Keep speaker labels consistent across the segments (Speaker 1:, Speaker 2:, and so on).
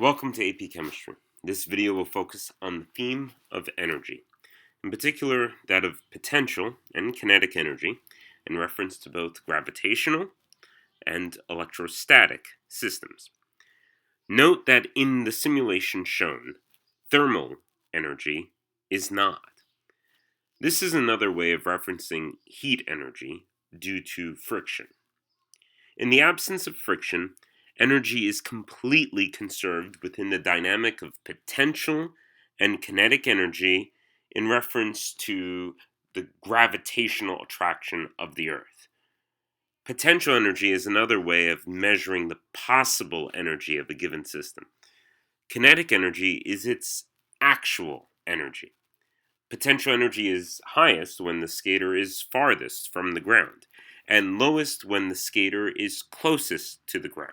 Speaker 1: Welcome to AP Chemistry. This video will focus on the theme of energy, in particular that of potential and kinetic energy in reference to both gravitational and electrostatic systems. Note that in the simulation shown, thermal energy is not. This is another way of referencing heat energy due to friction. In the absence of friction, energy is completely conserved within the dynamic of potential and kinetic energy in reference to the gravitational attraction of the Earth. Potential energy is another way of measuring the possible energy of a given system. Kinetic energy is its actual energy. Potential energy is highest when the skater is farthest from the ground, and lowest when the skater is closest to the ground.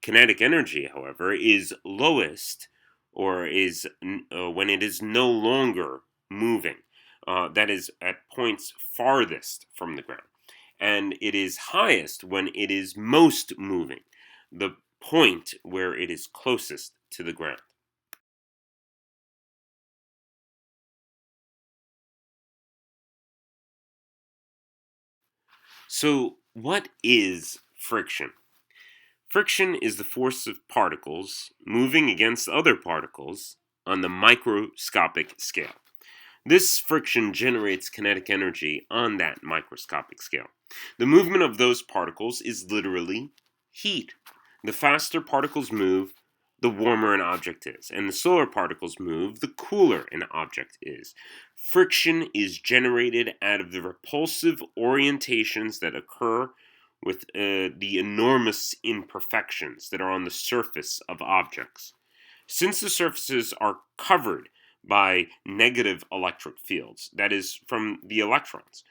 Speaker 1: Kinetic energy, however, is lowest when it is no longer moving, that is, at points farthest from the ground. And it is highest when it is most moving, the point where it is closest to the ground. So, what is friction? Friction is the force of particles moving against other particles on the microscopic scale. This friction generates kinetic energy on that microscopic scale. The movement of those particles is literally heat. The faster particles move, the warmer an object is, and the slower particles move, the cooler an object is. Friction is generated out of the repulsive orientations that occur with the enormous imperfections that are on the surface of objects. Since the surfaces are covered by negative electric fields, that is, from the electrons,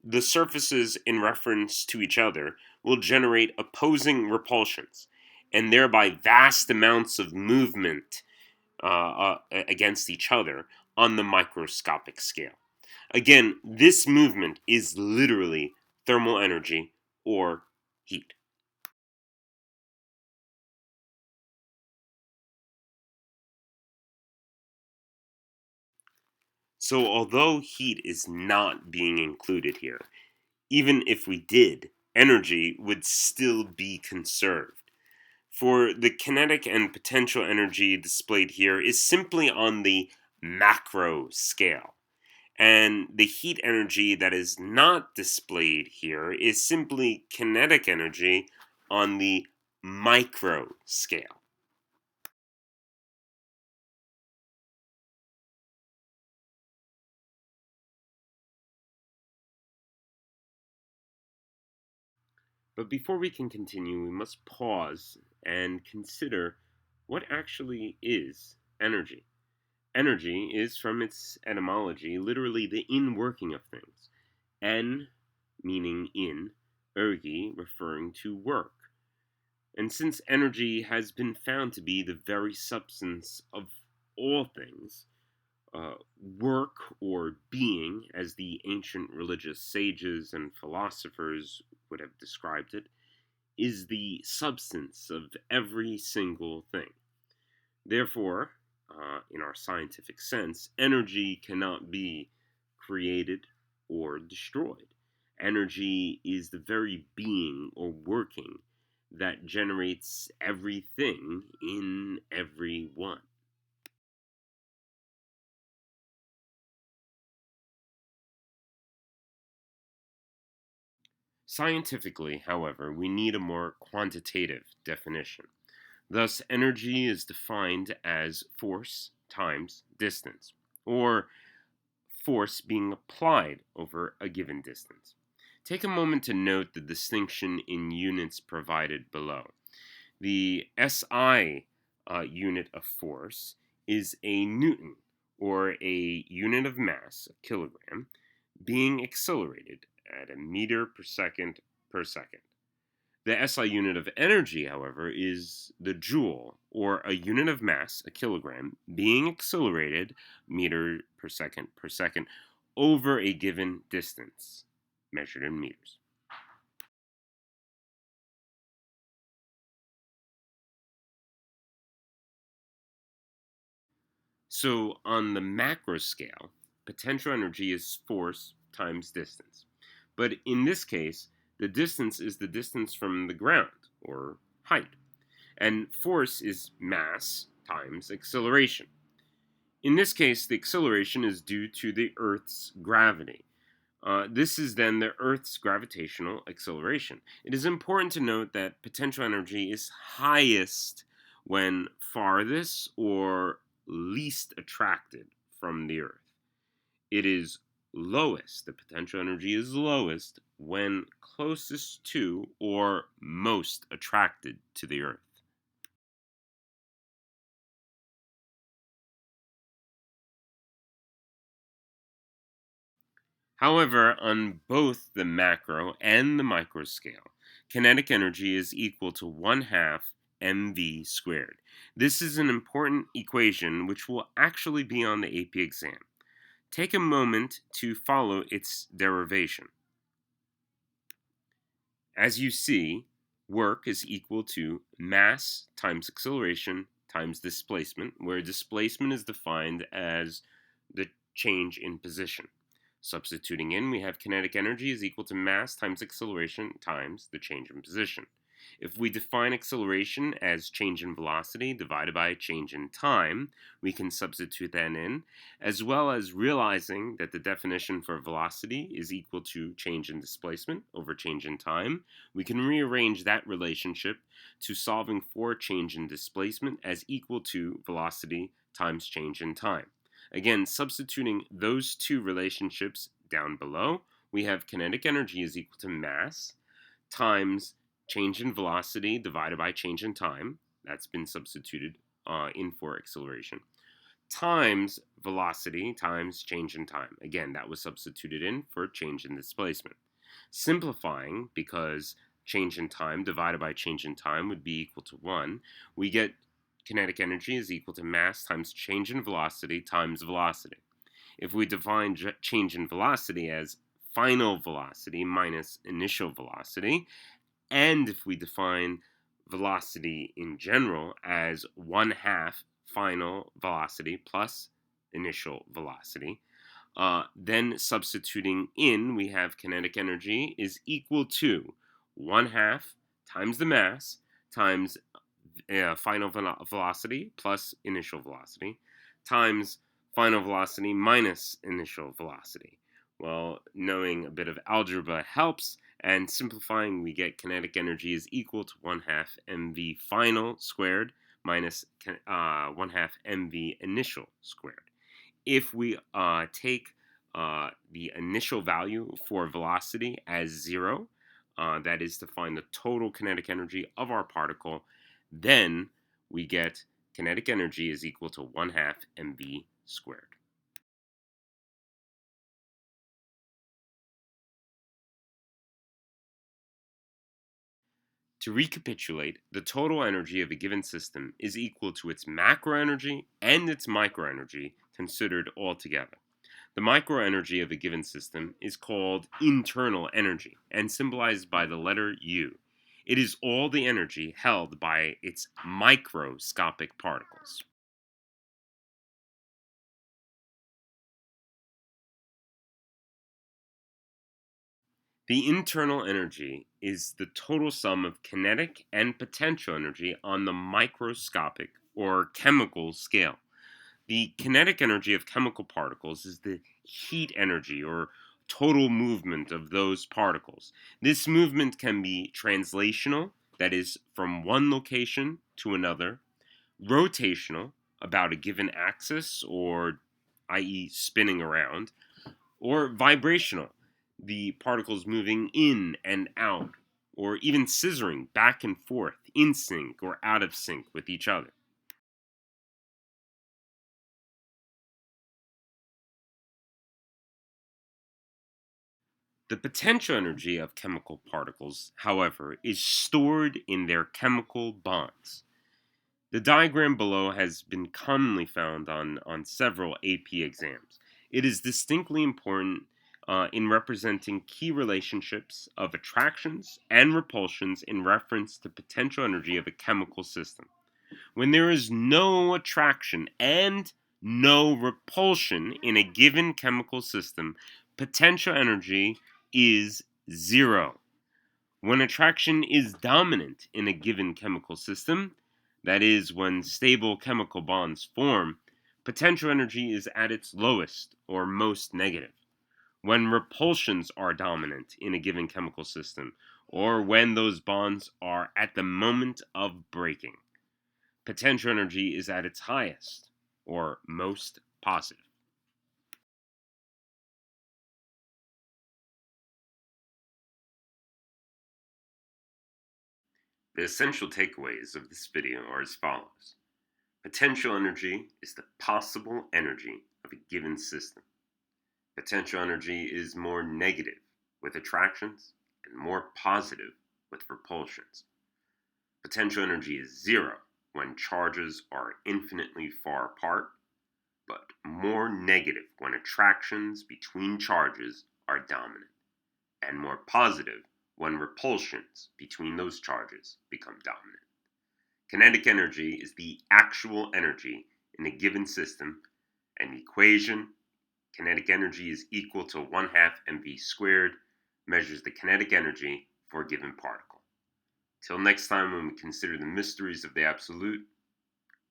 Speaker 1: the surfaces in reference to each other will generate opposing repulsions, and thereby vast amounts of movement against each other on the microscopic scale. Again, this movement is literally thermal energy or heat. So, although heat is not being included here, even if we did, energy would still be conserved. For the kinetic and potential energy displayed here is simply on the macro scale. And the heat energy that is not displayed here is simply kinetic energy on the micro scale. But before we can continue, we must pause and consider what actually is energy. Energy is, from its etymology, literally the inworking of things. En, meaning in, ergi, referring to work. And since energy has been found to be the very substance of all things, work or being, as the ancient religious sages and philosophers would have described it, is the substance of every single thing. Therefore, in our scientific sense, energy cannot be created or destroyed. Energy is the very being or working that generates everything in everyone. Scientifically, however, we need a more quantitative definition. Thus, energy is defined as force times distance, or force being applied over a given distance. Take a moment to note the distinction in units provided below. The SI unit of force is a Newton, or a unit of mass, a kilogram, being accelerated at a meter per second per second. The SI unit of energy, however, is the joule, or a unit of mass, a kilogram, being accelerated meter per second over a given distance, measured in meters. So on the macro scale, potential energy is force times distance. But in this case, the distance is the distance from the ground, or height, and force is mass times acceleration. In this case, the acceleration is due to the Earth's gravity. This is then the Earth's gravitational acceleration. It is important to note that potential energy is highest when farthest or least attracted from the Earth. It is lowest, the potential energy is lowest when closest to or most attracted to the Earth. However, on both the macro and the micro scale, kinetic energy is equal to 1 half mv squared. This is an important equation which will actually be on the AP exam. Take a moment to follow its derivation. As you see, work is equal to mass times acceleration times displacement, where displacement is defined as the change in position. Substituting in, we have kinetic energy is equal to mass times acceleration times the change in position. If we define acceleration as change in velocity divided by change in time, we can substitute that in, as well as realizing that the definition for velocity is equal to change in displacement over change in time. We can rearrange that relationship to solving for change in displacement as equal to velocity times change in time. Again, substituting those two relationships down below, we have kinetic energy is equal to mass times change in velocity divided by change in time. That's been substituted in for acceleration. Times velocity times change in time. Again, that was substituted in for change in displacement. Simplifying, because change in time divided by change in time would be equal to 1, we get kinetic energy is equal to mass times change in velocity times velocity. If we define change in velocity as final velocity minus initial velocity, and if we define velocity in general as 1 half final velocity plus initial velocity, then substituting in, we have kinetic energy is equal to 1 half times the mass times final velocity plus initial velocity times final velocity minus initial velocity. Well, knowing a bit of algebra helps, and simplifying, we get kinetic energy is equal to 1 half mv final squared minus 1 half mv initial squared. If we take the initial value for velocity as 0, that is to find the total kinetic energy of our particle, then we get kinetic energy is equal to 1 half mv squared. To recapitulate, the total energy of a given system is equal to its macro energy and its micro energy considered all together. The micro energy of a given system is called internal energy and symbolized by the letter U. It is all the energy held by its microscopic particles. The internal energy is the total sum of kinetic and potential energy on the microscopic or chemical scale. The kinetic energy of chemical particles is the heat energy or total movement of those particles. This movement can be translational, that is, from one location to another, rotational, about a given axis or i.e., spinning around, or vibrational, the particles moving in and out, or even scissoring back and forth in sync or out of sync with each other. The potential energy of chemical particles, however, is stored in their chemical bonds. The diagram below has been commonly found on several AP exams. It is distinctly important in representing key relationships of attractions and repulsions in reference to potential energy of a chemical system. When there is no attraction and no repulsion in a given chemical system, potential energy is zero. When attraction is dominant in a given chemical system, that is, when stable chemical bonds form, potential energy is at its lowest or most negative. When repulsions are dominant in a given chemical system, or when those bonds are at the moment of breaking, potential energy is at its highest or most positive. The essential takeaways of this video are as follows. Potential energy is the possible energy of a given system. Potential energy is more negative with attractions and more positive with repulsions. Potential energy is zero when charges are infinitely far apart, but more negative when attractions between charges are dominant, and more positive when repulsions between those charges become dominant. Kinetic energy is the actual energy in a given system, and the equation kinetic energy is equal to 1/2 mv squared measures the kinetic energy for a given particle. Till next time when we consider the mysteries of the absolute,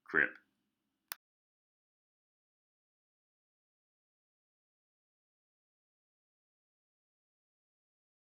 Speaker 1: Crip.